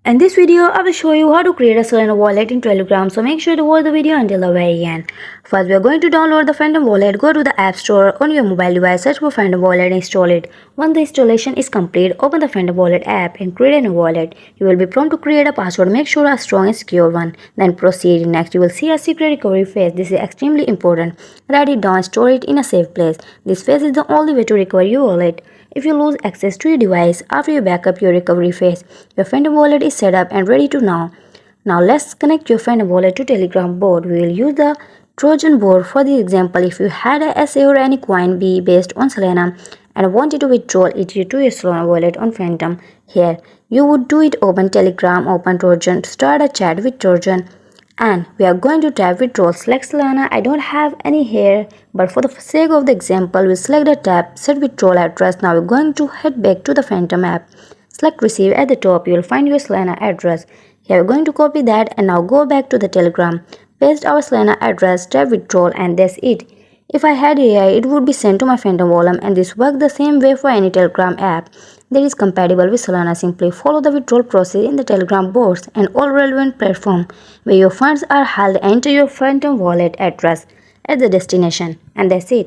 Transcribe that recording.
In this video, I will show you how to create a Solana wallet in Telegram, so make sure to watch the video until the very end. First, we are going to download the Phantom wallet. Go to the App Store on your mobile device, search for Phantom wallet and install it. Once the installation is complete, open the Phantom wallet app and create a new wallet. You will be prompted to create a password. Make sure a strong and secure one. Then proceed. Next, you will see a secret recovery phase. This is extremely important. Write it down, store it in a safe place. This phase is the only way to recover your wallet. If you lose access to your device after you back up your recovery phase, your Phantom wallet is set up and ready to now. Now let's connect your Phantom wallet to Telegram bot. We will use the Trojan board for the example. If you had a SA or any coin B based on Solana and wanted to withdraw it to your Solana wallet on Phantom, here you would do it. Open Telegram, open Trojan to start a chat with Trojan. And we are going to tap withdrawal. Select Solana. I don't have any here, but for the sake of the example, we select the tab set withdrawal address. Now we're going to head back to the Phantom app. Select receive. At the top, you will find your Solana address. Here we're going to copy that and now go back to the Telegram. Paste our Solana address, tap withdrawal, and that's it. If I had AI, it would be sent to my Phantom wallet, and this works the same way for any Telegram app that is compatible with Solana. Simply follow the withdrawal process in the Telegram bots and all relevant platforms where your funds are held. Enter your Phantom wallet address at the destination, and that's it.